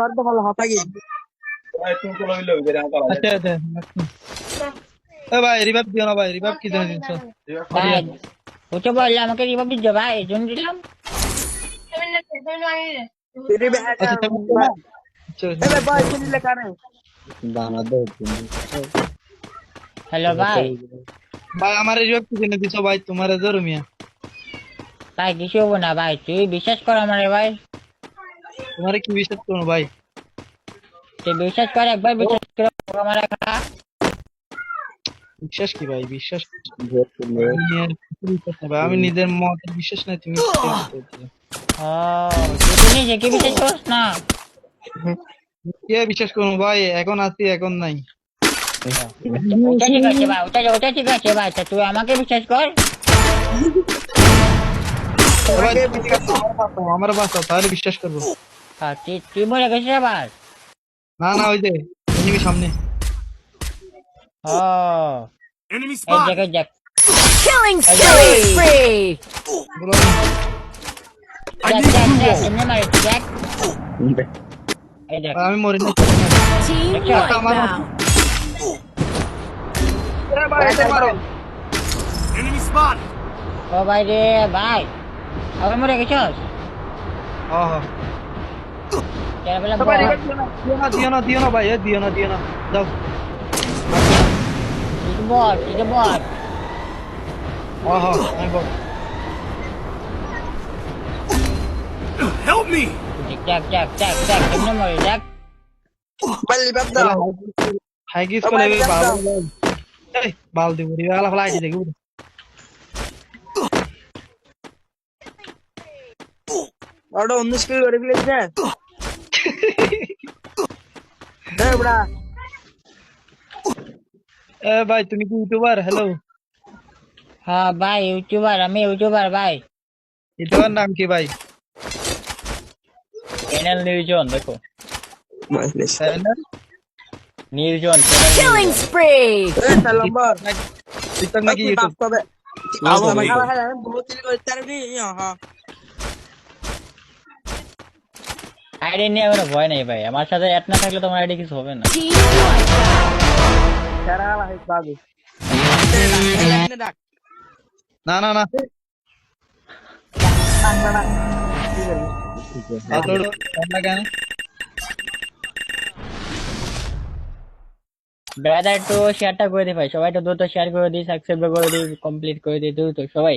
করতে ভালো হতা কি আচ্ছা আচ্ছা এ ভাই রিভাইভ দিও না ভাই রিভাইভ কি জন্য দিচ্ছ ভাই ওটা বললে আমাকে রিভাইভ দিতে ভাই এই জন্য দিলাম। আচ্ছা এ ভাই ভাই শুনলে কানে হ্যালো ভাই। ভাই আমার রিভাইভ কি জন্য দিছো ভাই তোমার জরুমিয়া ভাই কিছু হবো না ভাই, তুই বিশ্বাস কর আমারে ভাই। তোমারে কি বিশ্বাস করবো ভাই তুই বিশ্বাস কর, একবার বিশ্বাস কর আমার একা। বিশ্বাস কি ভাই বিশ্বাস আমি আর কিছু বিশ্বাস নাই ভাই আমি নিজের মতে বিশ্বাস নাই তুমি কি করছো? ও তুই তো নিজেকে বিশ্বাস করিস না। কে বিশ্বাস করবো ভাই এখন আছি এখন নাই ওটা ঠিক আছে ভাই, ওটা ঠিক আছে ভাই, তা তুই আমাকে বিশ্বাস কর। ভাই আমার বাঁচাও তাহলে বিশ্বাস করবো হ্যাঁ, তুই মরে গেছিস আবার। না না ওই যে এনিমি সামনে ও Enemy এই spot! জায়গায় দেখ, Killing spree! বলো দেখ দেখ দেখ এমনি মারে দেখ। এই দেখ আমি মরি না Team Good job. wipeout. ভাই এটা মারো Enemy spot! ও ভাই রে ভাই, আবার মরে গেছিস। হ্যাঁ কেন বলে ভাই রিভাইভ দিও না ভাই দিও না দাও ঠিক বল আমি বল Help me! দেখ দেখ দেখ দেখ এমনি মরে দেখ। ভাই লিবাব দাও হাই কিস করে ভালো এই বাল দিব রে আলা ফলাই দি দেখো ওটা অন্য স্কিল করে ফেলেছে এ বড়া এ ভাই তুমি কি ইউটিউবার হ্যালো হ্যাঁ ভাই ইউটিউবার, আমি ইউটিউবার ভাই। ইউটিউবার নাম কি ভাই চ্যানেল নিউজন দেখো, চ্যানেল নিউজন Killing spree! এ নম্বর টিকটক নাকি ইউটিউব তবে Follow আমার me. খালা খালা বহুত দিন করে তার নি হ্যাঁ আইডি নিয়ে কোনো ভয় নেই ভাই, আমার সাথে অ্যাড না থাকলে তোমার আইডি কিছু হবে না। Team wipeout. সারা খালা হাই বাবু ডাক না না না না আপলোড করনা কেন ব্রাদার তো শেয়ারটা করে দিই ভাই, সবাই তো দ্রুত শেয়ার করে দিই, সাবস্ক্রাইব করে দিই, কমপ্লিট করে দিই দ্রুত সবাই।